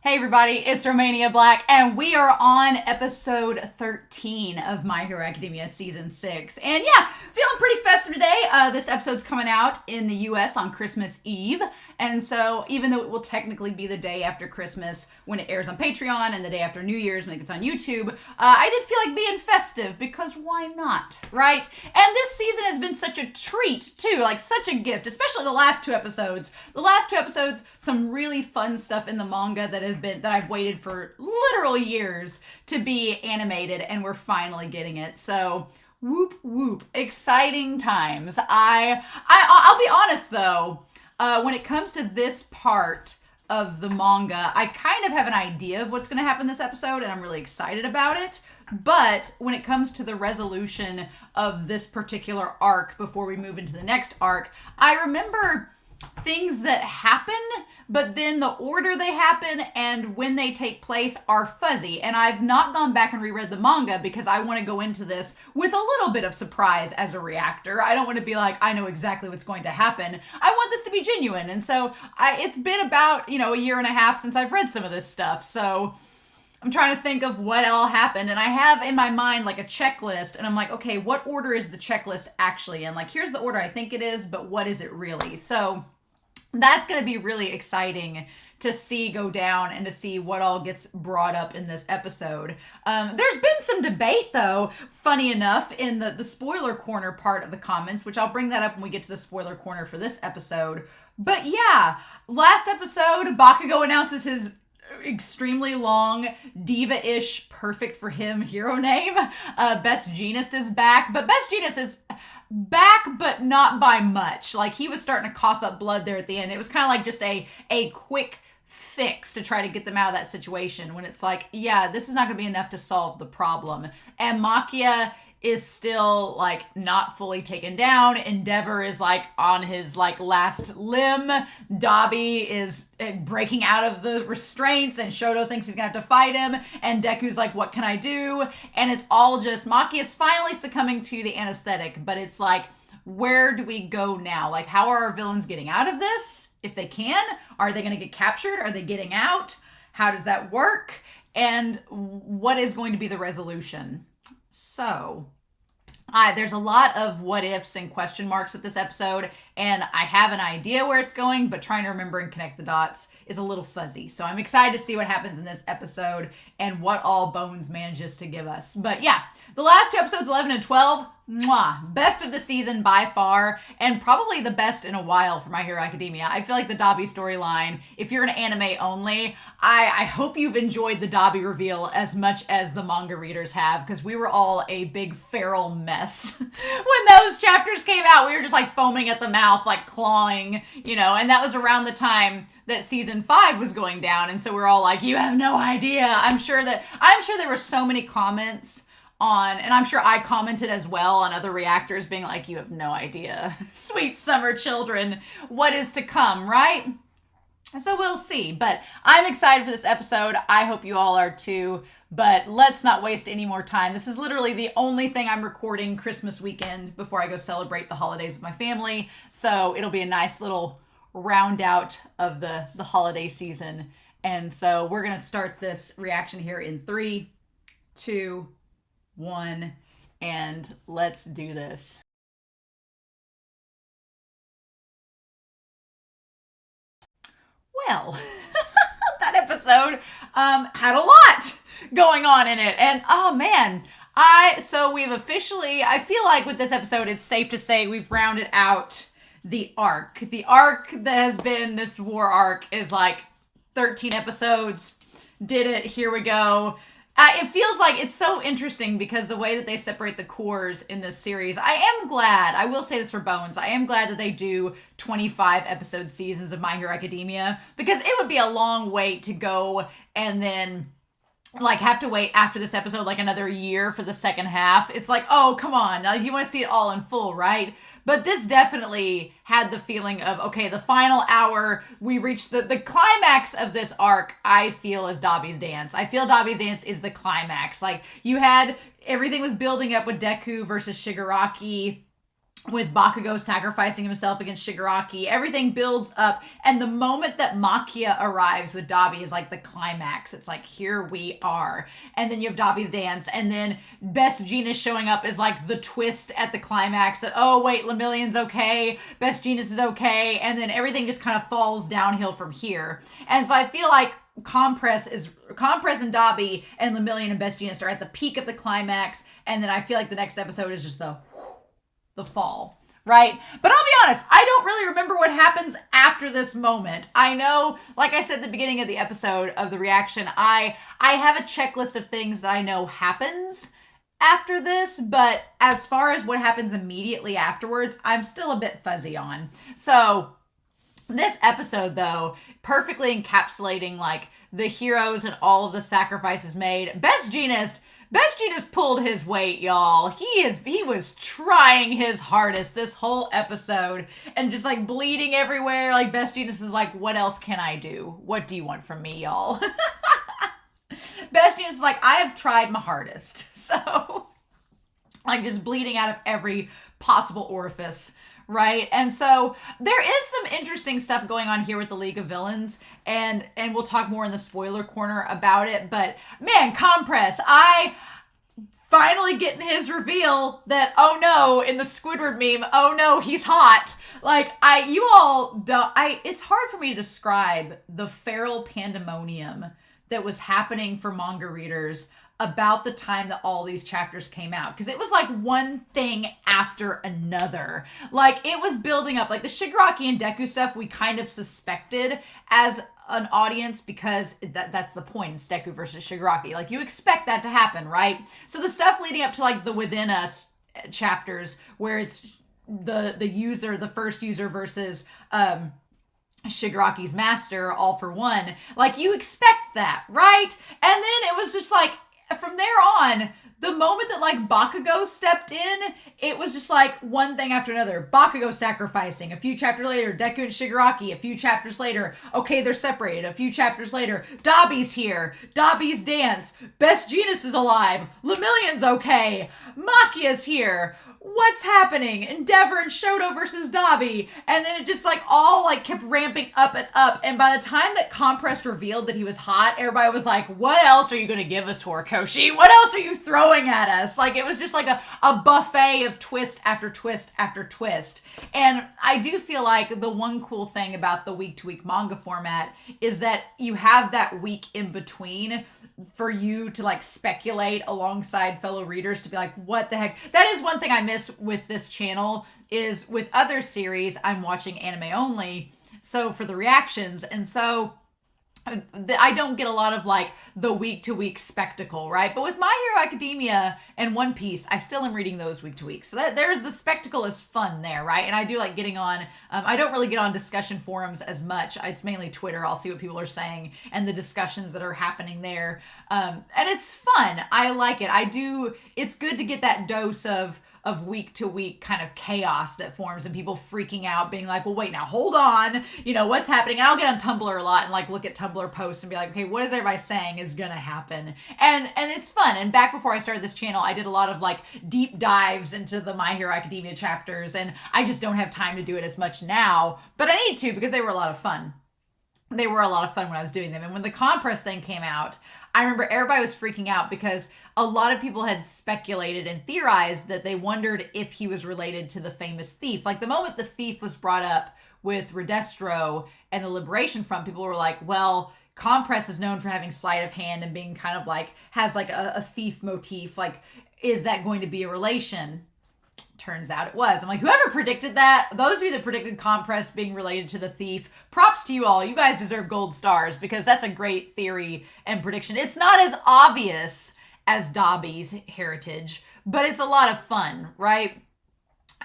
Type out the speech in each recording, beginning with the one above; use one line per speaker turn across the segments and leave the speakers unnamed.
Hey everybody, it's Romania Black, and we are on episode 13 of My Hero Academia Season 6. And yeah, feeling pretty festive today. This episode's coming out in the US on Christmas Eve, and so even though it will technically be the day after Christmas when it airs on Patreon and the day after New Year's when it gets on YouTube, I did feel like being festive, because why not, right? And this season has been such a treat, too, like such a gift, especially the last two episodes. The last two episodes, some really fun stuff in the manga that I've waited for literal years to be animated, and we're finally getting it. So whoop whoop, exciting times. I'll be honest though, when it comes to this part of the manga, I kind of have an idea of what's going to happen this episode, and I'm really excited about it. But when it comes to the resolution of this particular arc before we move into the next arc, I remember things that happen, but then the order they happen and when they take place are fuzzy. And I've not gone back and reread the manga because I want to go into this with a little bit of surprise as a reactor. I don't want to be like, I know exactly what's going to happen. I want this to be genuine. And so it's been about, a year and a half since I've read some of this stuff. So I'm trying to think of what all happened, and I have in my mind like a checklist, and I'm like, okay, what order is the checklist actually in? Like, here's the order I think it is, but what is it really? So that's going to be really exciting to see go down and to see what all gets brought up in this episode. There's been some debate, though, funny enough, in the spoiler corner part of the comments, which I'll bring that up when we get to the spoiler corner for this episode. But yeah, last episode, Bakugo announces his extremely long, diva-ish, perfect for him hero name. Best Jeanist is back, but Best Jeanist is back, but not by much. Like, he was starting to cough up blood there at the end. It was kind of like just a quick fix to try to get them out of that situation when it's like, yeah, this is not going to be enough to solve the problem. And Makia is still like not fully taken down. Endeavor is like on his like last limb. Dabi is breaking out of the restraints, and Shoto thinks he's gonna have to fight him, and Deku's like, what can I do? And it's all just Maki is finally succumbing to the anesthetic, but it's like, where do we go now? Like, how are our villains getting out of this? If they can, are they gonna get captured? Are they getting out? How does that work? And what is going to be the resolution? So there's a lot of what ifs and question marks with this episode, and I have an idea where it's going, but trying to remember and connect the dots is a little fuzzy. So I'm excited to see what happens in this episode and what all Bones manages to give us. But yeah, the last two episodes, 11 and 12, mwah, best of the season by far, and probably the best in a while for My Hero Academia. I feel like the Dabi storyline, if you're an anime only, I hope you've enjoyed the Dabi reveal as much as the manga readers have, because we were all a big feral mess. When those chapters came out, we were just like foaming at the mouth, like clawing, and that was around the time that season 5 was going down, and so we're all like, you have no idea. I'm sure there were so many comments on, and I'm sure I commented as well on other reactors being like, you have no idea, sweet summer children, what is to come, right? So we'll see, but I'm excited for this episode. I hope you all are too, but let's not waste any more time. This is literally the only thing I'm recording Christmas weekend before I go celebrate the holidays with my family, so it'll be a nice little round out of the holiday season. And so we're going to start this reaction here in 3, 2, 1, and let's do this. Well, that episode had a lot going on in it, and oh man, so we've officially, I feel like with this episode it's safe to say we've rounded out the arc. The arc that has been this war arc is like 13 episodes. Did it, here we go. It feels like it's so interesting because the way that they separate the cores in this series, I am glad, I will say this for Bones, I am glad that they do 25 episode seasons of My Hero Academia, because it would be a long wait to go and then like have to wait after this episode like another year for the second half. It's like, oh, come on, like, you want to see it all in full, right? But this definitely had the feeling of, okay, the final hour, we reached the climax of this arc, I feel, is Dabi's dance. I feel Dabi's dance is the climax. Like, you had, everything was building up with Deku versus Shigaraki. with Bakugo sacrificing himself against Shigaraki. Everything builds up, and the moment that Makia arrives with Dabi is like the climax. It's like, here we are. And then you have Dabi's dance, and then Best Jeanist showing up is like the twist at the climax that, oh wait, Lemillion's okay, Best Jeanist is okay, and then everything just kind of falls downhill from here. And so I feel like Compress and Dabi and Lemillion and Best Jeanist are at the peak of the climax, and then I feel like the next episode is just the fall, right? But I'll be honest, I don't really remember what happens after this moment. I know, like I said at the beginning of the episode of the reaction, I have a checklist of things that I know happens after this, but as far as what happens immediately afterwards, I'm still a bit fuzzy on. So this episode, though, perfectly encapsulating like the heroes and all of the sacrifices made. Best Jeanist pulled his weight, y'all. He was trying his hardest this whole episode and just like bleeding everywhere. Like Best Jeanist is like, what else can I do? What do you want from me, y'all? Best Jeanist is like, I have tried my hardest. So like just bleeding out of every possible orifice. Right? And so there is some interesting stuff going on here with the League of Villains, and we'll talk more in the spoiler corner about it. But man, Compress, I finally getting his reveal that, oh no, in the Squidward meme, oh no, he's hot. Like, it's hard for me to describe the feral pandemonium that was happening for manga readers about the time that all these chapters came out, because it was like one thing after another. Like, it was building up. Like the Shigaraki and Deku stuff we kind of suspected as an audience, because that's the point. It's Deku versus Shigaraki. Like, you expect that to happen, right? So the stuff leading up to like the Within Us chapters where it's the first user versus Shigaraki's master, all for one. Like, you expect that, right? And then it was just like, from there on, the moment that like Bakugo stepped in, it was just like one thing after another. Bakugo sacrificing. A few chapters later, Deku and Shigaraki. A few chapters later, okay, they're separated. A few chapters later, Dabi's here. Dabi's dance. Best Jeanist is alive. Lemillion's okay. Makia's here. What's happening? Endeavor and Shoto versus Dabi. And then it just like all like kept ramping up and up. And by the time that Compress revealed that he was hot, everybody was like, what else are you going to give us, Horikoshi? What else are you throwing at us? Like, it was just like a buffet of twist after twist after twist. And I do feel like the one cool thing about the week-to-week manga format is that you have that week in between for you to like speculate alongside fellow readers to be like, what the heck? That is one thing I miss with this channel, is with other series, I'm watching anime only. So for the reactions, and so I don't get a lot of like the week to week spectacle, right? But with My Hero Academia and One Piece, I still am reading those week to week. So that there's the spectacle is fun there, right? And I do like getting on, I don't really get on discussion forums as much. It's mainly Twitter. I'll see what people are saying and the discussions that are happening there. And it's fun. I like it. It's good to get that dose of week to week kind of chaos that forms and people freaking out, being like, well, wait, now hold on, what's happening? And I'll get on Tumblr a lot and like look at Tumblr posts and be like, okay, what is everybody saying is gonna happen? And it's fun. And back before I started this channel, I did a lot of like deep dives into the My Hero Academia chapters, and I just don't have time to do it as much now, but I need to, because they were a lot of fun. They were a lot of fun when I was doing them. And when the Compress thing came out, I remember everybody was freaking out because a lot of people had speculated and theorized that they wondered if he was related to the famous thief. Like, the moment the thief was brought up with Redestro and the Liberation Front, people were like, well, Compress is known for having sleight of hand and being kind of like, has like a thief motif. Like, is that going to be a relation? Turns out it was. I'm like, whoever predicted that, those of you that predicted Compress being related to the thief, props to you all. You guys deserve gold stars, because that's a great theory and prediction. It's not as obvious as Dabi's heritage, but it's a lot of fun, right?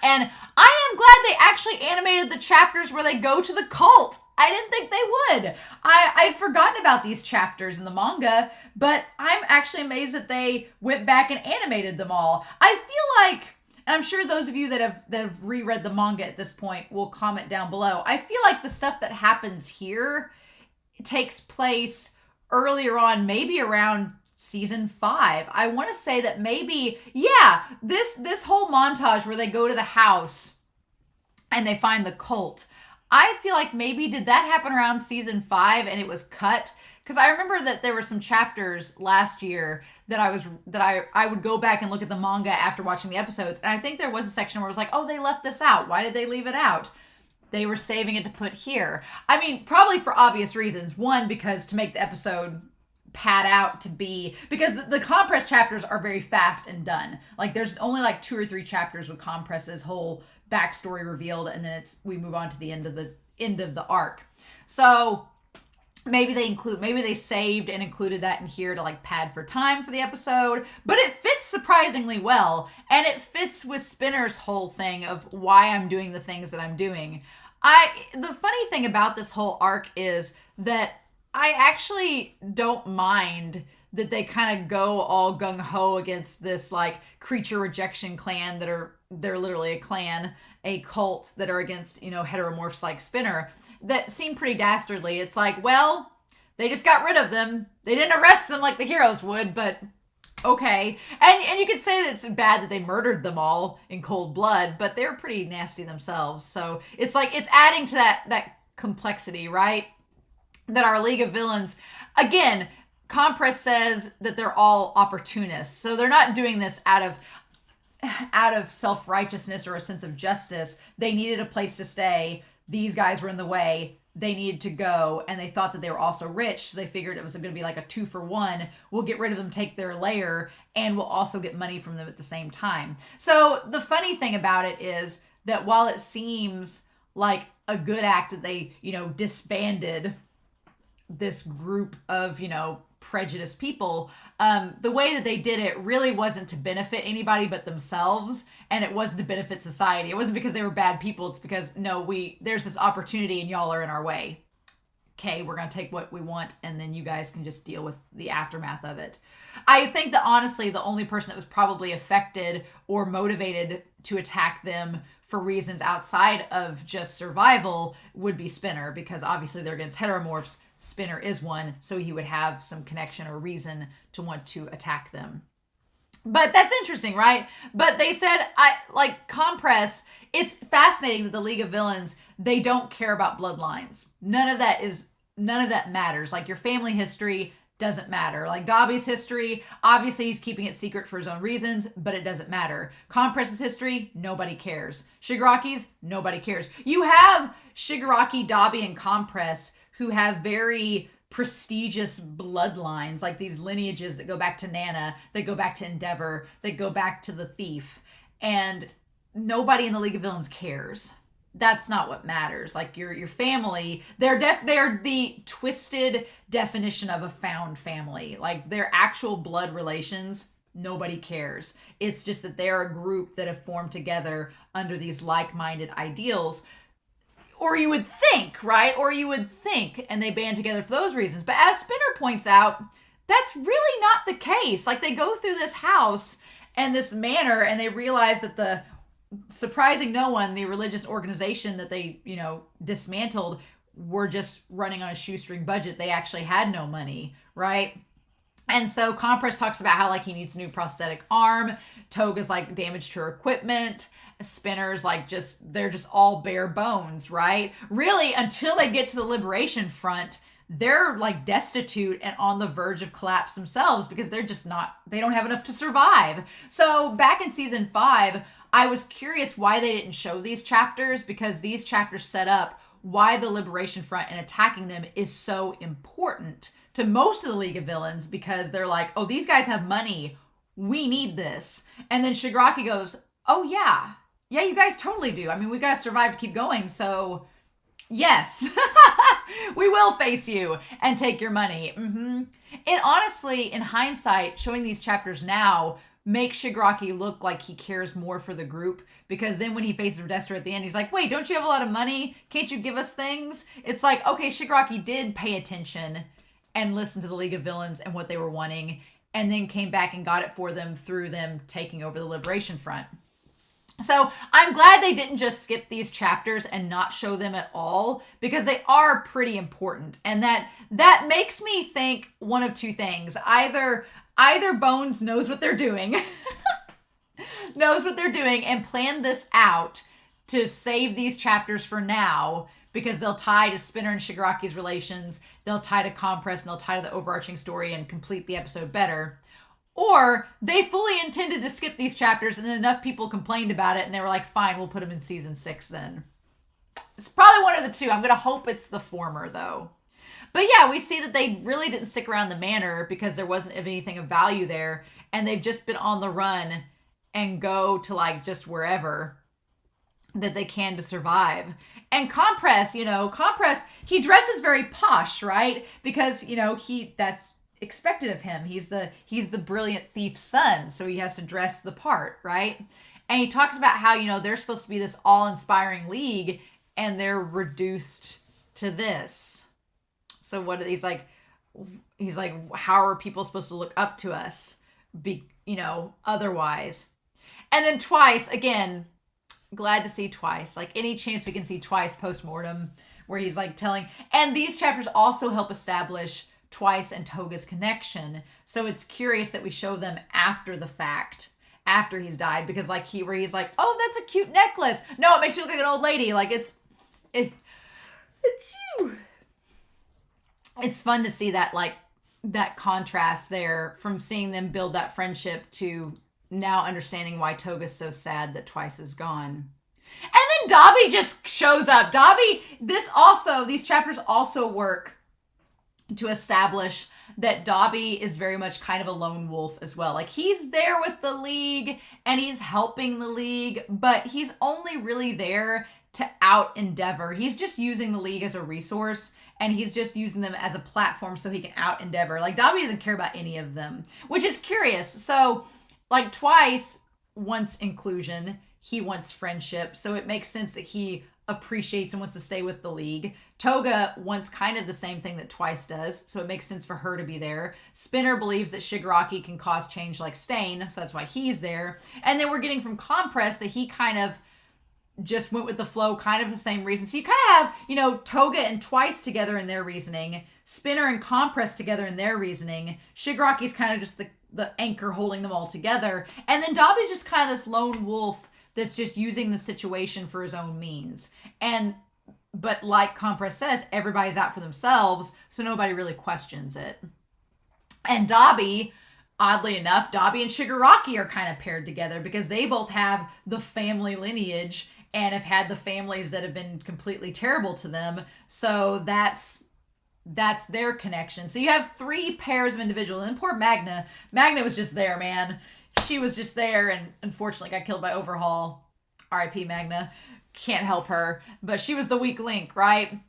And I am glad they actually animated the chapters where they go to the cult. I didn't think they would. I'd forgotten about these chapters in the manga, but I'm actually amazed that they went back and animated them all. I feel like, and I'm sure those of you that have reread the manga at this point will comment down below, I feel like the stuff that happens here takes place earlier on, maybe around season 5. I want to say that maybe, yeah, this whole montage where they go to the house and they find the cult. I feel like maybe did that happen around season 5 and it was cut? Because I remember that there were some chapters last year that I would go back and look at the manga after watching the episodes, and I think there was a section where it was like, oh, they left this out. Why did they leave it out? They were saving it to put here. I mean, probably for obvious reasons. One, because to make the episode pad out to be, because the compress chapters are very fast and done. Like there's only like 2 or 3 chapters with Compress's whole backstory revealed, and then we move on to the end of the arc. So maybe they saved and included that in here to like pad for time for the episode, but it fits surprisingly well, and it fits with Spinner's whole thing of why I'm doing the things that I'm doing. The funny thing about this whole arc is that I actually don't mind that they kind of go all gung-ho against this like creature rejection clan they're literally a clan, a cult that are against, heteromorphs like Spinner that seem pretty dastardly. It's like, well, they just got rid of them. They didn't arrest them like the heroes would, but okay. And you could say that it's bad that they murdered them all in cold blood, but they're pretty nasty themselves. So it's like, it's adding to that complexity, right? That our League of Villains, again, Compress says that they're all opportunists. So they're not doing this out of self-righteousness or a sense of justice. They needed a place to stay. These guys were in the way. They needed to go, and they thought that they were also rich, so they figured it was going to be like a 2-for-1. We'll get rid of them, take their lair, and we'll also get money from them at the same time. So the funny thing about it is that while it seems like a good act that they, disbanded this group of, prejudiced people, the way that they did it really wasn't to benefit anybody but themselves, and it wasn't to benefit society. It wasn't because they were bad people. It's because, no, there's this opportunity and y'all are in our way. Okay, we're going to take what we want, and then you guys can just deal with the aftermath of it. I think that honestly, the only person that was probably affected or motivated to attack them for reasons outside of just survival would be Spinner, because obviously they're against heteromorphs. Spinner is one, so he would have some connection or reason to want to attack them. But that's interesting, right? But they said, Compress, it's fascinating that the League of Villains, they don't care about bloodlines. None of that matters. Like your family history doesn't matter. Like Dabi's history, obviously he's keeping it secret for his own reasons, but it doesn't matter. Compress's history, nobody cares. Shigaraki's, nobody cares. You have Shigaraki, Dabi, and Compress who have very prestigious bloodlines, like these lineages that go back to Nana, that go back to Endeavor, that go back to the Thief, and nobody in the League of Villains cares. That's not what matters. Like your family, they're the twisted definition of a found family. Like their actual blood relations, nobody cares. It's just that they're a group that have formed together under these like-minded ideals. Or you would think, right? And they band together for those reasons. But as Spinner points out, that's really not the case. Like they go through this house and this manor, and they realize that surprising no one, the religious organization that they, dismantled were just running on a shoestring budget. They actually had no money, right? And so Compress talks about how he needs a new prosthetic arm. Toga's damaged her equipment. Spinner's they're just all bare bones, right? Really, until they get to the Liberation Front, they're destitute and on the verge of collapse themselves because they don't have enough to survive. So back in season 5, I was curious why they didn't show these chapters, because these chapters set up why the Liberation Front and attacking them is so important to most of the League of Villains, because they're like, oh, these guys have money. We need this. And then Shigaraki goes, oh, yeah, you guys totally do. I mean, we got to survive to keep going. So yes, we will face you and take your money. Mm-hmm. And honestly, in hindsight, showing these chapters now makes Shigaraki look like he cares more for the group, because then when he faces Redestra at the end, he's like, wait, don't you have a lot of money? Can't you give us things? It's like, okay, Shigaraki did pay attention and listen to the League of Villains and what they were wanting, and then came back and got it for them through them taking over the Liberation Front. So I'm glad they didn't just skip these chapters and not show them at all, because they are pretty important. And that makes me think one of two things. Either Bones knows what they're doing, and planned this out to save these chapters for now because they'll tie to Spinner and Shigaraki's relations, they'll tie to Compress, and they'll tie to the overarching story and complete the episode better. Or they fully intended to skip these chapters and then enough people complained about it and they were like, fine, we'll put them in season 6 then. It's probably one of the two. I'm going to hope it's the former though. But yeah, we see that they really didn't stick around the manor because there wasn't anything of value there. And they've just been on the run and go to like just wherever that they can to survive. And Compress, he dresses very posh, right? Because, that's expected of him. He's the brilliant thief's son, so he has to dress the part, right? And he talks about how, they're supposed to be this all-inspiring league and they're reduced to this. So he's like, how are people supposed to look up to us? Otherwise. And then Twice, again, glad to see Twice. Like any chance we can see Twice post-mortem where he's like telling, and these chapters also help establish Twice and Toga's connection. So it's curious that we show them after the fact, after he's died, because like he's like, oh, that's a cute necklace. No, it makes you look like an old lady. Like it's you. It's fun to see that, like, that contrast there from seeing them build that friendship to now understanding why Toga's so sad that Twice is gone. And then Dabi just shows up. Dabi, these chapters also work to establish that Dabi is very much kind of a lone wolf as well. Like, he's there with the League and he's helping the League, but he's only really there to out Endeavor. He's just using the League as a resource and he's just using them as a platform so he can out Endeavor. Like, Dabi doesn't care about any of them, which is curious. So, like, Twice wants inclusion. He wants friendship. So it makes sense that he appreciates and wants to stay with the League. Toga wants kind of the same thing that Twice does, so it makes sense for her to be there. Spinner believes that Shigaraki can cause change like Stain, so that's why he's there. And then we're getting from Compress that he kind of just went with the flow, kind of the same reason. So you kind of have, Toga and Twice together in their reasoning, Spinner and Compress together in their reasoning. Shigaraki's kind of just the anchor holding them all together. And then Dabi's just kind of this lone wolf that's just using the situation for his own means. But like Compress says, everybody's out for themselves, so nobody really questions it. And Dabi, oddly enough, Dabi and Shigaraki are kind of paired together because they both have the family lineage and have had the families that have been completely terrible to them. So that's their connection. So you have 3 pairs of individuals. And poor Magna. Magna was just there, man. She was just there and unfortunately got killed by Overhaul. R.I.P. Magna. Can't help her. But she was the weak link, right?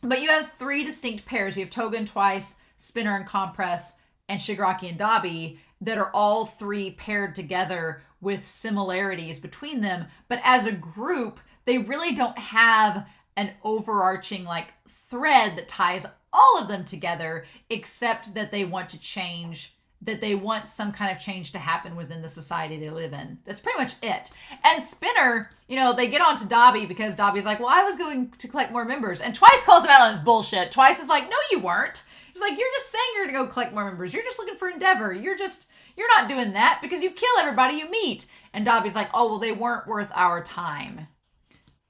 But you have 3 distinct pairs. You have Toga and Twice, Spinner and Compress, and Shigaraki and Dabi that are all 3 paired together with similarities between them. But as a group, they really don't have an overarching thread that ties all of them together, except that they want to change, that they want some kind of change to happen within the society they live in. That's pretty much it. And Spinner, they get on to Dabi because Dabi's like, well, I was going to collect more members. And Twice calls him out on his bullshit. Twice is like, no, you weren't. He's like, you're just saying you're going to go collect more members. You're just looking for Endeavor. You're not doing that because you kill everybody you meet. And Dabi's like, oh, well, they weren't worth our time.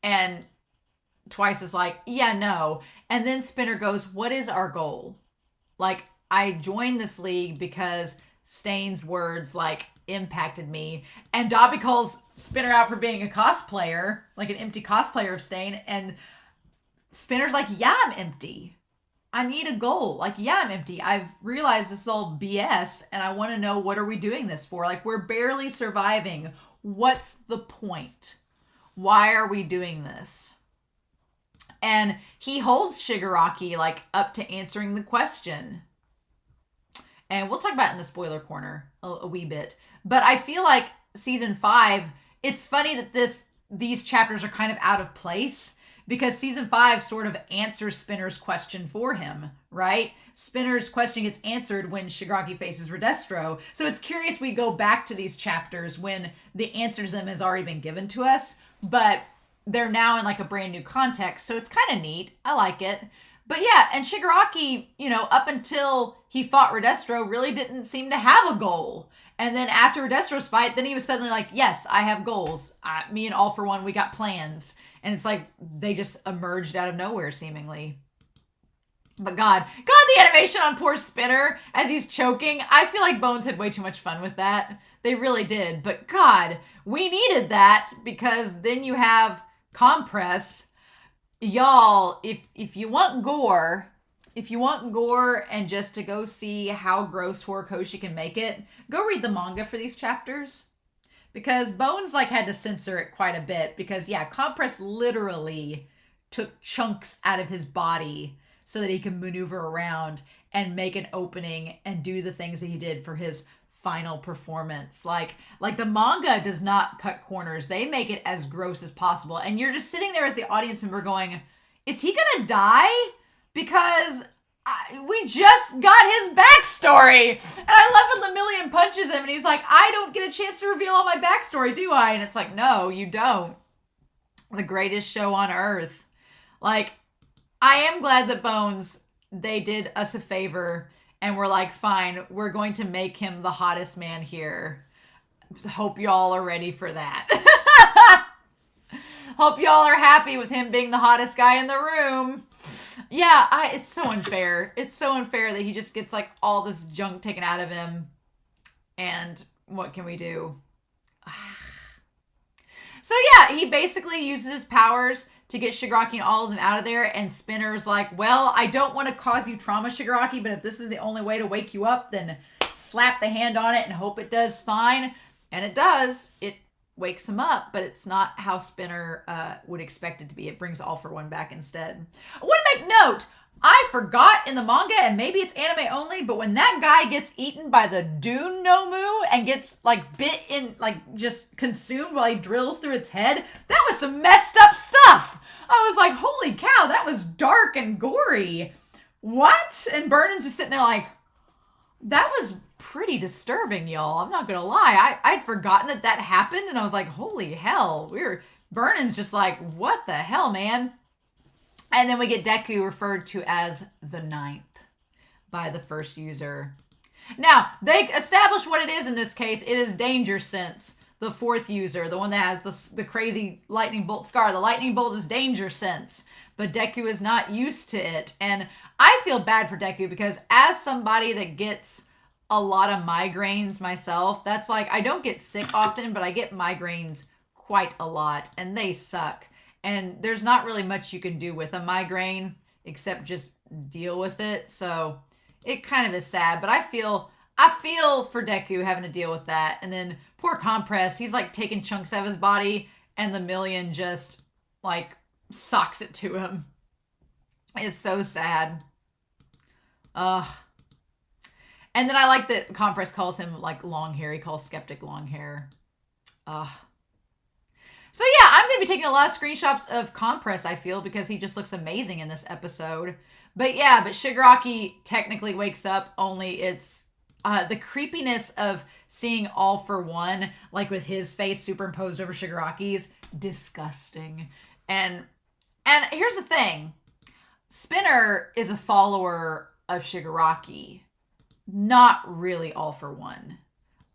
And Twice is like, yeah, no. And then Spinner goes, what is our goal? I joined this league because Stain's words impacted me. And Dabi calls Spinner out for being a cosplayer, an empty cosplayer of Stain. And Spinner's like, yeah, I'm empty. I need a goal. Yeah, I'm empty. I've realized this is all BS and I want to know, what are we doing this for? We're barely surviving. What's the point? Why are we doing this? And he holds Shigaraki up to answering the question. And we'll talk about it in the spoiler corner a wee bit. But I feel like season 5, it's funny that these chapters are kind of out of place because season 5 sort of answers Spinner's question for him, right? Spinner's question gets answered when Shigaraki faces Redestro. So it's curious we go back to these chapters when the answer to them has already been given to us, but they're now in a brand new context. So it's kind of neat. I like it. But yeah, and Shigaraki, up until he fought Redestro, really didn't seem to have a goal. And then after Redestro's fight, then he was suddenly like, yes, I have goals. Me and All For One, we got plans. And it's like they just emerged out of nowhere, seemingly. But God, the animation on poor Spinner as he's choking. I feel like Bones had way too much fun with that. They really did. But God, we needed that because then you have Compress. Y'all, if you want gore, and just to go see how gross Horikoshi can make it, go read the manga for these chapters. Because Bones had to censor it quite a bit because Compress literally took chunks out of his body so that he can maneuver around and make an opening and do the things that he did for his final performance. Like the manga does not cut corners. They make it as gross as possible. And you're just sitting there as the audience member going, is he gonna die? Because we just got his backstory. And I love when Lemillion punches him and he's like, I don't get a chance to reveal all my backstory, do I? And it's like, no, you don't. The greatest show on earth. I am glad that Bones, they did us a favor and we're like, fine, we're going to make him the hottest man here. Hope y'all are ready for that. Hope y'all are happy with him being the hottest guy in the room. Yeah, it's so unfair. It's so unfair that he just gets all this junk taken out of him. And what can we do? So yeah, he basically uses his powers to get Shigaraki and all of them out of there. And Spinner's like, well, I don't want to cause you trauma, Shigaraki, but if this is the only way to wake you up, then slap the hand on it and hope it does fine. And it does. It wakes him up, but it's not how Spinner would expect it to be. It brings All For One back instead. I want to make note, I forgot in the manga, and maybe it's anime only, but when that guy gets eaten by the Dune Nomu and gets bit in, just consumed while he drills through its head, that was some messed up stuff. I was like, holy cow, that was dark and gory. What? And Vernon's just sitting there that was pretty disturbing, y'all. I'm not gonna lie. I'd forgotten that happened, and I was like, holy hell. Vernon's just like, what the hell, man? And then we get Deku referred to as the ninth by the first user. Now, they establish what it is in this case. It is Danger Sense, the fourth user, the one that has the crazy lightning bolt scar. The lightning bolt is Danger Sense, but Deku is not used to it. And I feel bad for Deku because as somebody that gets a lot of migraines myself, that's I don't get sick often, but I get migraines quite a lot, and they suck. And there's not really much you can do with a migraine except just deal with it. So it kind of is sad, but I feel for Deku having to deal with that. And then poor Compress, he's taking chunks out of his body and the Million just socks it to him. It's so sad. Ugh. And then I like that Compress calls him long hair. He calls Skeptic long hair. Ugh. So yeah, I'm going to be taking a lot of screenshots of Compress, I feel, because he just looks amazing in this episode. But Shigaraki technically wakes up, only it's the creepiness of seeing All For One, with his face superimposed over Shigaraki's, disgusting. And here's the thing. Spinner is a follower of Shigaraki, not really All For One.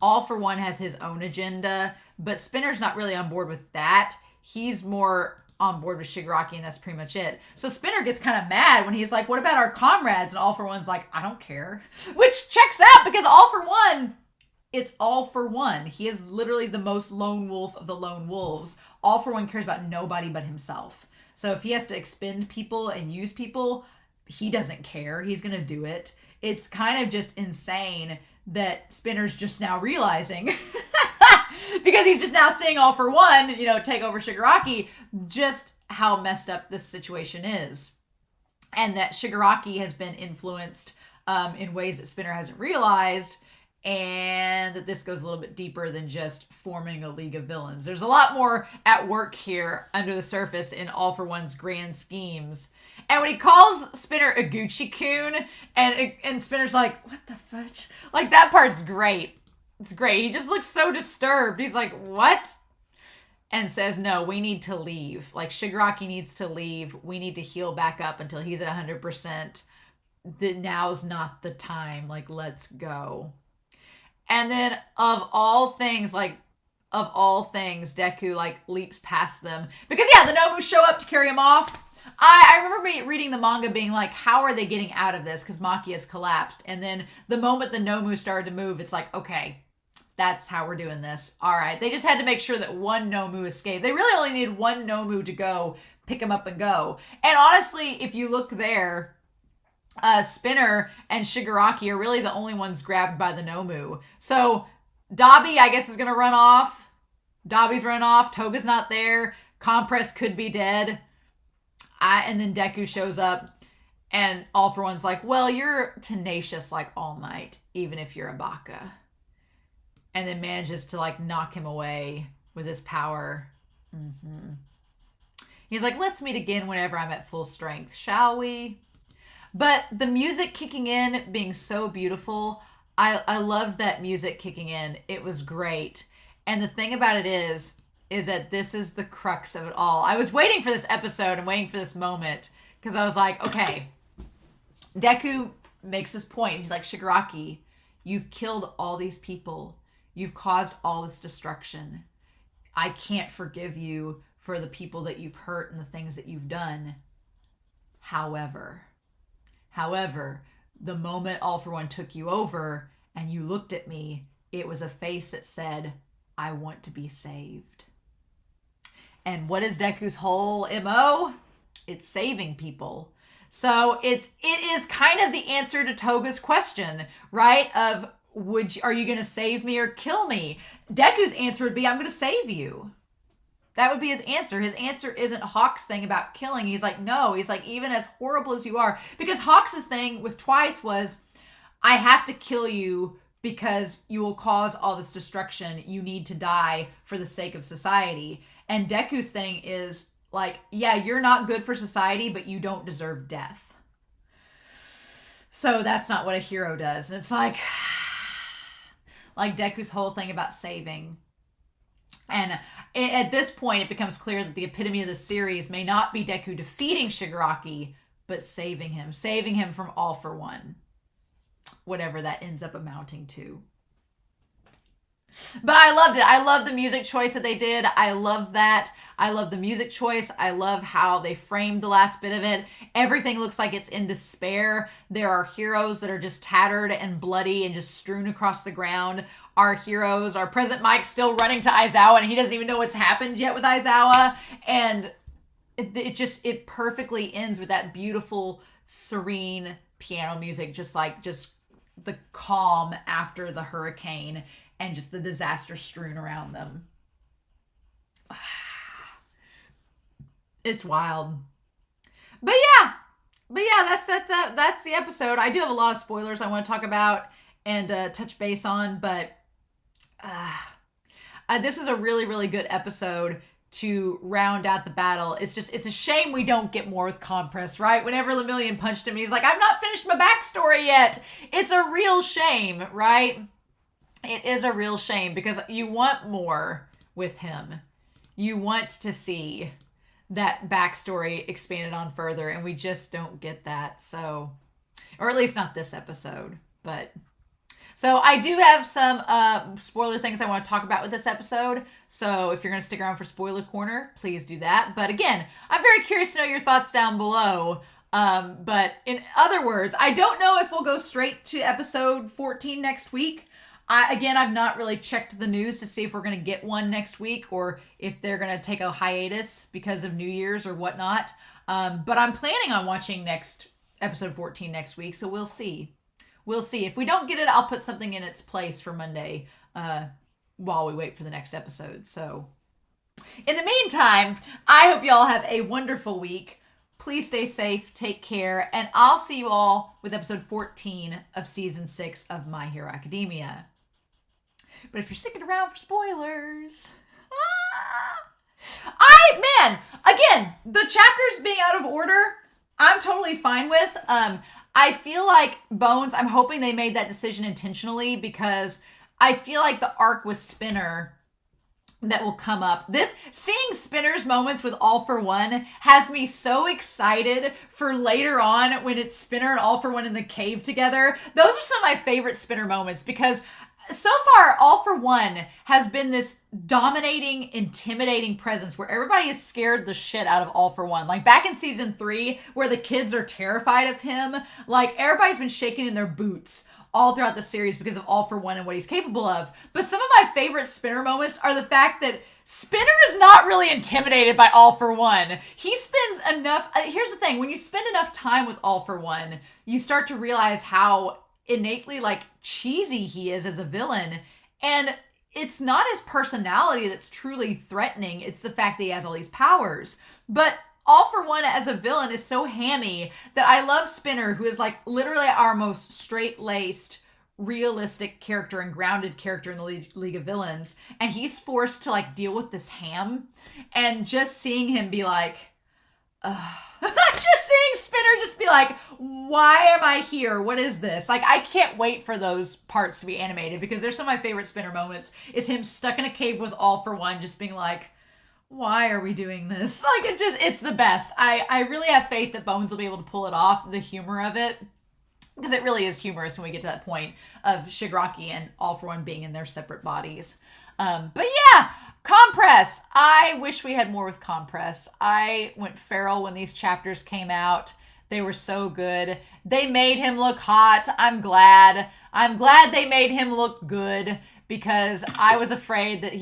All For One has his own agenda, but Spinner's not really on board with that. He's more on board with Shigaraki, and that's pretty much it. So Spinner gets kind of mad when he's like, what about our comrades? And All For One's like, I don't care. Which checks out, because All For One, it's All For One. He is literally the most lone wolf of the lone wolves. All For One cares about nobody but himself. So if he has to expend people and use people, he doesn't care. He's going to do it. It's kind of just insane that Spinner's just now realizing because he's just now seeing All For One, take over Shigaraki, just how messed up this situation is. And that Shigaraki has been influenced in ways that Spinner hasn't realized, and that this goes a little bit deeper than just forming a league of villains. There's a lot more at work here under the surface in All For One's grand schemes. And when he calls Spinner a Gucci-kun, and Spinner's like, what the fudge? That part's great. It's great. He just looks so disturbed. He's like, what? and says, no, we need to leave. Like, Shigaraki needs to leave. We need to heal back up until he's at 100%. Now's not the time. Like, let's go. And then of all things, Deku, like, leaps past them. Because, yeah, the Nomu show up to carry him off. I remember reading the manga being like, how are they getting out of this? Because Maki has collapsed. And then the moment the Nomu started to move, it's like, okay, that's how we're doing this. All right. They just had to make sure that one Nomu escaped. They really only needed one Nomu to go pick him up and go. And honestly, if you look there, Spinner and Shigaraki are really the only ones grabbed by the Nomu. So Dabi, I guess, is going to run off. Dabi's run off. Toga's not there. Compress could be dead. And then Deku shows up, and All For One's like, well, you're tenacious like All Might, even if you're a Baka. And then manages to, like, knock him away with his power. He's like, let's meet again whenever I'm at full strength, shall we? But the music kicking in being so beautiful, I loved that music kicking in. It was great. And the thing about it is that this is the crux of it all. I was waiting for this episode and waiting for this moment because I was like, okay, Deku makes this point. He's like, Shigaraki, you've killed all these people. You've caused all this destruction. I can't forgive you for the people that you've hurt and the things that you've done. However, the moment All For One took you over and you looked at me, it was a face that said, I want to be saved. And what is Deku's whole MO? It's saving people. So it is kind of the answer to Toga's question, right? Of are you going to save me or kill me? Deku's answer would be, I'm going to save you. That would be his answer. His answer isn't Hawk's thing about killing. He's like, no. He's like, even as horrible as you are. Because Hawk's thing with Twice was, I have to kill you because you will cause all this destruction. You need to die for the sake of society. And Deku's thing is like, yeah, you're not good for society, but you don't deserve death. So that's not what a hero does. And it's like Deku's whole thing about saving. And at this point, it becomes clear that the epitome of the series may not be Deku defeating Shigaraki, but saving him from All For One. Whatever that ends up amounting to. But I loved it. I love the music choice that they did. I love that. I love the music choice. I love how they framed the last bit of it. Everything looks like it's in despair. There are heroes that are just tattered and bloody and just strewn across the ground. Our heroes, our President Mike's still running to Aizawa, and he doesn't even know what's happened yet with Aizawa. And it perfectly ends with that beautiful, serene piano music, just the calm after the hurricane and just the disaster strewn around them. It's wild. But yeah, that's the episode. I do have a lot of spoilers I want to talk about and touch base on, but this was a really, really good episode to round out the battle. It's a shame we don't get more with Compress, right? Whenever Lemillion punched him, he's like, I've not finished my backstory yet. It's a real shame, right? It is a real shame because you want more with him. You want to see that backstory expanded on further, and we just don't get that. So, or at least not this episode, but... So I do have some spoiler things I want to talk about with this episode. So if you're going to stick around for Spoiler Corner, please do that. But again, I'm very curious to know your thoughts down below. But in other words, I don't know if we'll go straight to episode 14 next week. I've not really checked the news to see if we're going to get one next week or if they're going to take a hiatus because of New Year's or whatnot. But I'm planning on watching episode 14 next week, so we'll see. We'll see. If we don't get it, I'll put something in its place for Monday while we wait for the next episode. So in the meantime, I hope you all have a wonderful week. Please stay safe, take care, and I'll see you all with episode 14 of season 6 of My Hero Academia. But if you're sticking around for spoilers... again, the chapters being out of order, I'm totally fine with. I feel like Bones, I'm hoping they made that decision intentionally because I feel like the arc with Spinner that will come up. This seeing Spinner's moments with All For One has me so excited for later on when it's Spinner and All For One in the cave together. Those are some of my favorite Spinner moments because so far All For One has been this dominating, intimidating presence where everybody is scared the shit out of All For One. Like back in season 3 where the kids are terrified of him, like everybody's been shaking in their boots all throughout the series because of All For One and what he's capable of. But some of my favorite Spinner moments are the fact that Spinner is not really intimidated by All For One. He spends enough... Here's the thing. When you spend enough time with All For One, you start to realize how innately, like, cheesy he is as a villain. And it's not his personality that's truly threatening. It's the fact that he has all these powers. But All For One as a villain is so hammy that I love Spinner, who is like literally our most straight-laced, realistic character and grounded character in the League of Villains. And he's forced to like deal with this ham. And just seeing him be like, just seeing Spinner just be like, why am I here? What is this? Like, I can't wait for those parts to be animated because they're some of my favorite Spinner moments is him stuck in a cave with All For One just being like, why are we doing this? Like, it's the best. I really have faith that Bones will be able to pull it off, the humor of it, because it really is humorous when we get to that point of Shigaraki and All For One being in their separate bodies. But yeah, Compress. I wish we had more with Compress. I went feral when these chapters came out. They were so good. They made him look hot. I'm glad. I'm glad they made him look good, because I was afraid that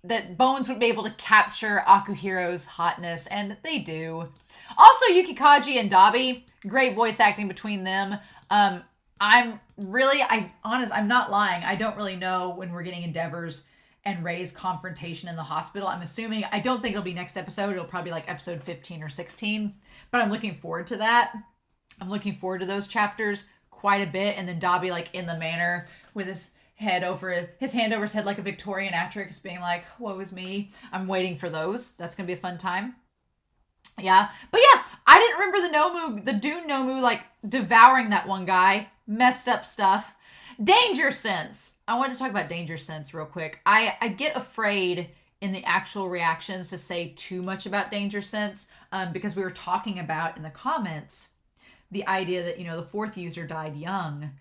that Bones would be able to capture Akuhiro's hotness, and they do. Also, Yukikaji and Dabi, great voice acting between them. I'm not lying. I don't really know when we're getting Endeavor's and Ray's confrontation in the hospital. I don't think it'll be next episode. It'll probably be like episode 15 or 16, but I'm looking forward to that. I'm looking forward to those chapters quite a bit. And then Dabi like in the manor with his hand over his head like a Victorian actress being like, woe is me. I'm waiting for those. That's gonna be a fun time. Yeah. But yeah, I didn't remember the Dune Nomu like devouring that one guy. Messed up stuff. Danger Sense. I wanted to talk about Danger Sense real quick. I get afraid in the actual reactions to say too much about Danger Sense because we were talking about in the comments the idea that, the fourth user died young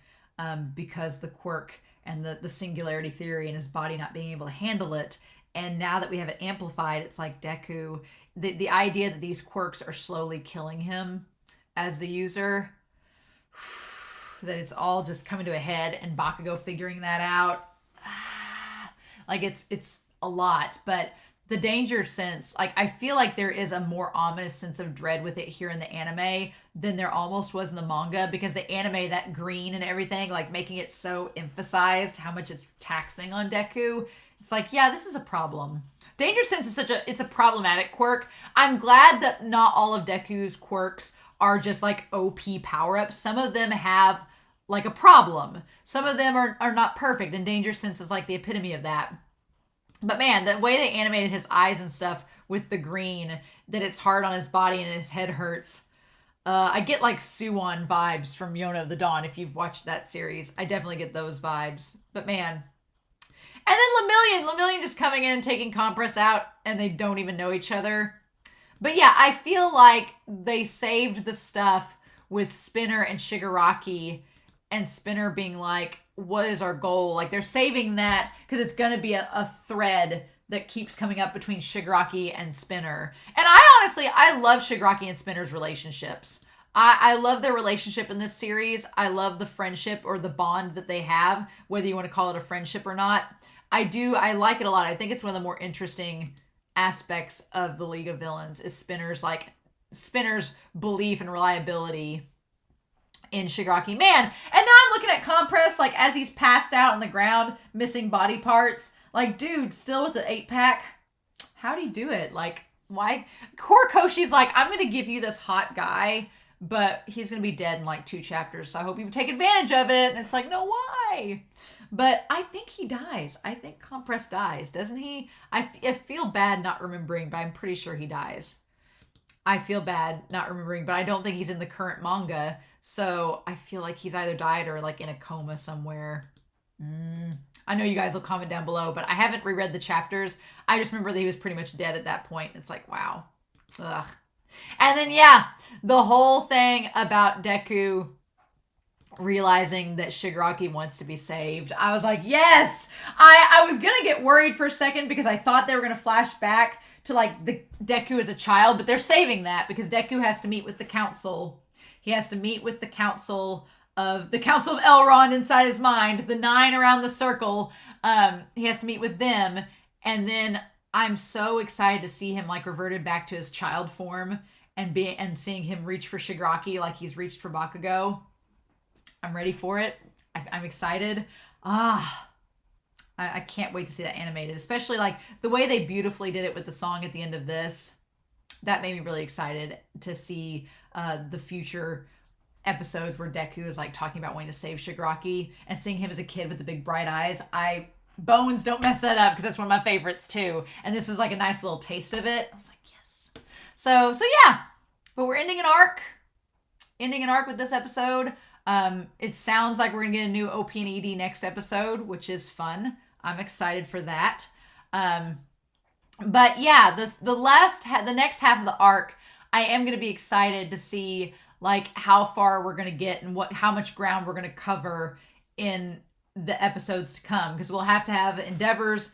because the quirk and the singularity theory and his body not being able to handle it. And now that we have it amplified, it's like Deku. The idea that these quirks are slowly killing him as the user, that it's all just coming to a head and Bakugo figuring that out. Like it's a lot, but the Danger Sense, like I feel like there is a more ominous sense of dread with it here in the anime than there almost was in the manga, because the anime, that green and everything, like making it so emphasized how much it's taxing on Deku. It's like, yeah, this is a problem. Danger Sense is it's a problematic quirk. I'm glad that not all of Deku's quirks are just like OP power-ups. Some of them have like a problem. Some of them are not perfect, and Danger Sense is like the epitome of that. But man, the way they animated his eyes and stuff with the green, that it's hard on his body and his head hurts. I get like Suwon vibes from Yona of the Dawn. If you've watched that series, I definitely get those vibes. But man. And then Lemillion just coming in and taking Compress out, and they don't even know each other. But yeah, I feel like they saved the stuff with Spinner and Shigaraki, and Spinner being like, what is our goal? Like, they're saving that because it's going to be a thread that keeps coming up between Shigaraki and Spinner. And I love Shigaraki and Spinner's relationships. I love their relationship in this series. I love the friendship or the bond that they have, whether you want to call it a friendship or not. I like it a lot. I think it's one of the more interesting aspects of the League of Villains is Spinner's belief and reliability in Shigaraki. Man, and now I'm looking at Compress, like, as he's passed out on the ground, missing body parts. Like, dude, still with the 8-pack? How'd he do it? Like, why? Horikoshi's like, I'm going to give you this hot guy, but he's going to be dead in, like, 2 chapters, so I hope you take advantage of it. And it's like, no, why? But I think he dies. I think Compress dies, doesn't he? I feel bad not remembering, but I'm pretty sure he dies. I feel bad not remembering, but I don't think he's in the current manga. So I feel like he's either died or like in a coma somewhere. I know you guys will comment down below, but I haven't reread the chapters. I just remember that he was pretty much dead at that point. It's like, wow. Ugh. And then, yeah, the whole thing about Deku realizing that Shigaraki wants to be saved. I was like, yes! I was going to get worried for a second because I thought they were going to flash back to like the Deku as a child, but they're saving that because Deku has to meet with the council. He has to meet with the council of Elrond inside his mind, the 9 around the circle. He has to meet with them, and then I'm so excited to see him like reverted back to his child form and seeing him reach for Shigaraki like he's reached for Bakugo. I'm ready for it. I'm excited. I can't wait to see that animated, especially like the way they beautifully did it with the song at the end of this. That made me really excited to see the future episodes where Deku is like talking about wanting to save Shigaraki and seeing him as a kid with the big bright eyes. Bones, don't mess that up because that's one of my favorites too. And this was like a nice little taste of it. I was like, yes. So yeah. But we're ending an arc with this episode. It sounds like we're gonna get a new OP and ED next episode, which is fun. I'm excited for that. But yeah, the next half of the arc, I am gonna be excited to see like how far we're gonna get and how much ground we're gonna cover in the episodes to come, because we'll have to have Endeavor's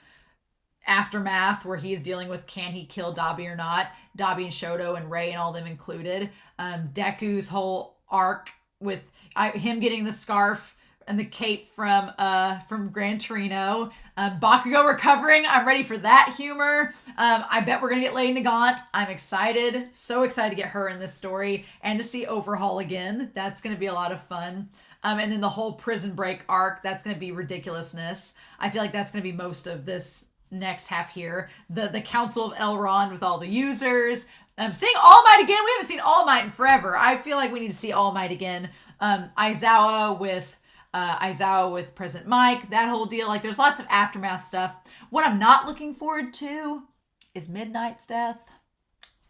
aftermath where he's dealing with can he kill Dabi or not. Dabi and Shoto and Rei and all them included. Deku's whole arc with him getting the scarf and the cape from Gran Torino. Bakugo recovering. I'm ready for that humor. I bet we're gonna get Lady Nagant. I'm excited. So excited to get her in this story and to see Overhaul again. That's gonna be a lot of fun. And then the whole prison break arc, that's gonna be ridiculousness. I feel like that's gonna be most of this next half here. The Council of Elrond with all the users. Seeing All Might again. We haven't seen All Might in forever. I feel like we need to see All Might again. Aizawa with President Mike, that whole deal. Like, there's lots of aftermath stuff. What I'm not looking forward to is Midnight's death.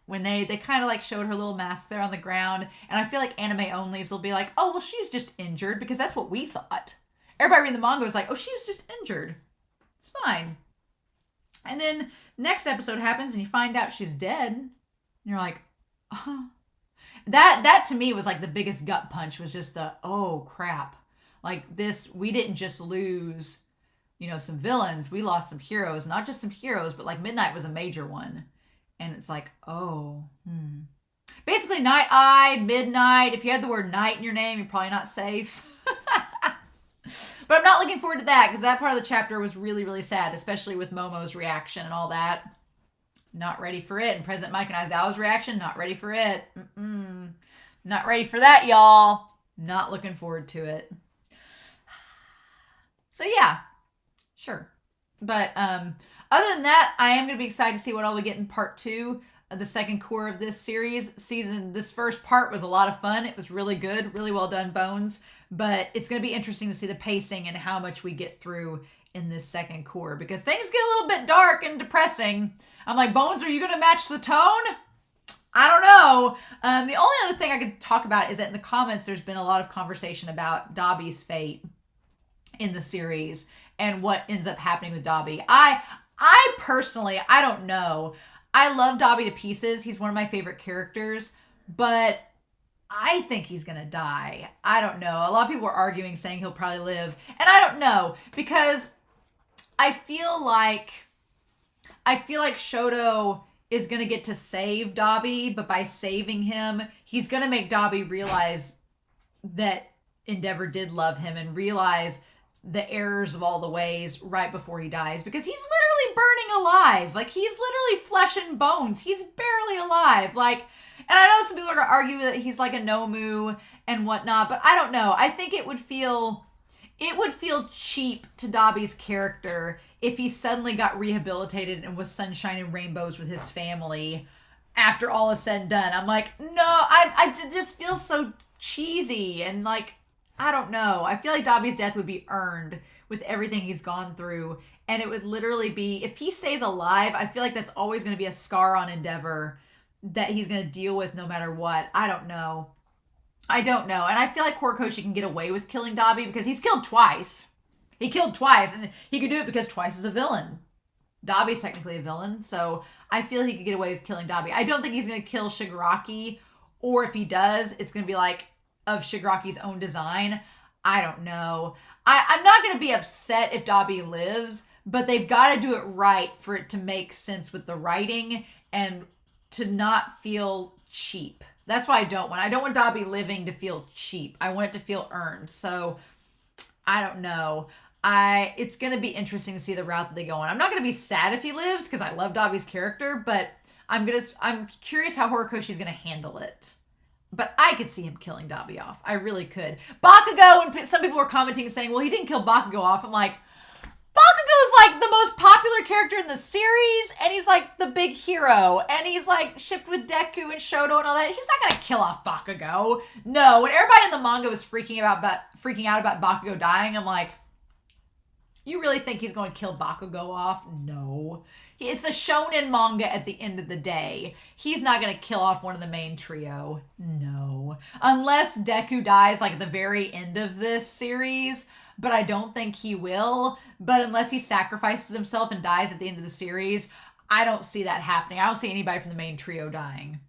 When they kind of like showed her little mask there on the ground, and I feel like anime onlys will be like, oh, well, she's just injured, because that's what we thought. Everybody reading the manga was like, oh, she was just injured. It's fine. And then next episode happens and you find out she's dead. And you're like, uh-huh. That to me was like the biggest gut punch, was just the, oh crap. Like this, we didn't just lose, some villains. We lost some heroes, not just some heroes, but like Midnight was a major one. And it's like, oh, Basically, Night Eye, Midnight. If you had the word night in your name, you're probably not safe. But I'm not looking forward to that, because that part of the chapter was really, really sad, especially with Momo's reaction and all that. Not ready for it. And President Mike and Aizawa's reaction, not ready for it. Not ready for that, y'all. Not looking forward to it. So yeah, sure. But other than that, I am going to be excited to see what all we get in part 2 of the second core of this season. This first part was a lot of fun. It was really good. Really well done, Bones. But it's going to be interesting to see the pacing and how much we get through in this second core, because things get a little bit dark and depressing. I'm like, Bones, are you going to match the tone? I don't know. The only other thing I could talk about is that in the comments, there's been a lot of conversation about Dabi's fate in the series and what ends up happening with Dabi. I personally, I don't know. I love Dabi to pieces. He's one of my favorite characters, but I think he's going to die. I don't know. A lot of people are arguing, saying he'll probably live. And I don't know, because I feel like Shoto is going to get to save Dabi, but by saving him, he's going to make Dabi realize that Endeavor did love him and realize the errors of all the ways right before he dies, because he's literally burning alive. Like, he's literally flesh and bones. He's barely alive. Like, and I know some people are going to argue that he's like a Nomu and whatnot, but I don't know. I think it would feel cheap to Dabi's character if he suddenly got rehabilitated and was sunshine and rainbows with his family after all is said and done. I'm like, no, I just feel so cheesy, and like, I don't know. I feel like Dabi's death would be earned with everything he's gone through, and it would literally be, if he stays alive, I feel like that's always going to be a scar on Endeavor that he's going to deal with no matter what. I don't know. And I feel like Horikoshi can get away with killing Dabi because he's killed twice. He killed twice, and he could do it because twice is a villain. Dabi's technically a villain, so I feel he could get away with killing Dabi. I don't think he's going to kill Shigaraki, or if he does, it's going to be like of Shigaraki's own design. I don't know. I'm not going to be upset if Dabi lives, but they've got to do it right for it to make sense with the writing and to not feel cheap. That's why I don't want Dabi living to feel cheap. I want it to feel earned. So I don't know. It's going to be interesting to see the route that they go on. I'm not going to be sad if he lives because I love Dabi's character, but I'm curious how Horikoshi's going to handle it. But I could see him killing Dabi off. I really could. Bakugo, and some people were commenting saying, well, he didn't kill Bakugo off. I'm like, Bakugo's like the most popular character in the series, and he's like the big hero, and he's like shipped with Deku and Shoto and all that. He's not gonna kill off Bakugo. No, when everybody in the manga was freaking out about Bakugo dying, I'm like, you really think he's going to kill Bakugo off? No. It's a shonen manga at the end of the day. He's not going to kill off one of the main trio. No. Unless Deku dies like at the very end of this series, but I don't think he will. But unless he sacrifices himself and dies at the end of the series, I don't see that happening. I don't see anybody from the main trio dying.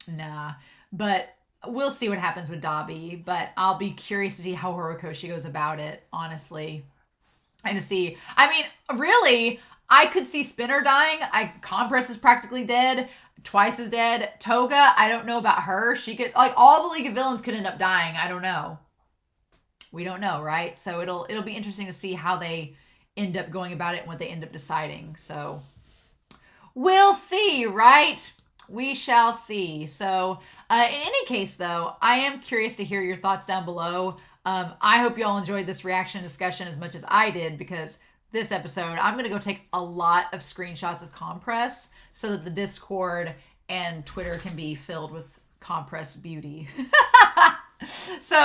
Nah. But we'll see what happens with Dabi, but I'll be curious to see how Horikoshi goes about it, honestly. And to see, I mean, really, I could see Spinner dying. Compress is practically dead. Twice is dead. Toga, I don't know about her. She could, like, all the League of Villains could end up dying. I don't know. We don't know, right? So it'll be interesting to see how they end up going about it and what they end up deciding. So we'll see, right? We shall see. So in any case, though, I am curious to hear your thoughts down below. I hope you all enjoyed this reaction discussion as much as I did, because this episode, I'm going to go take a lot of screenshots of Compress so that the Discord and Twitter can be filled with Compress beauty. So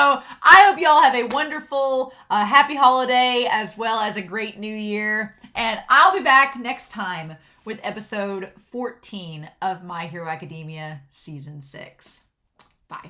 I hope you all have a wonderful, happy holiday, as well as a great new year. And I'll be back next time with episode 14 of My Hero Academia Season 6.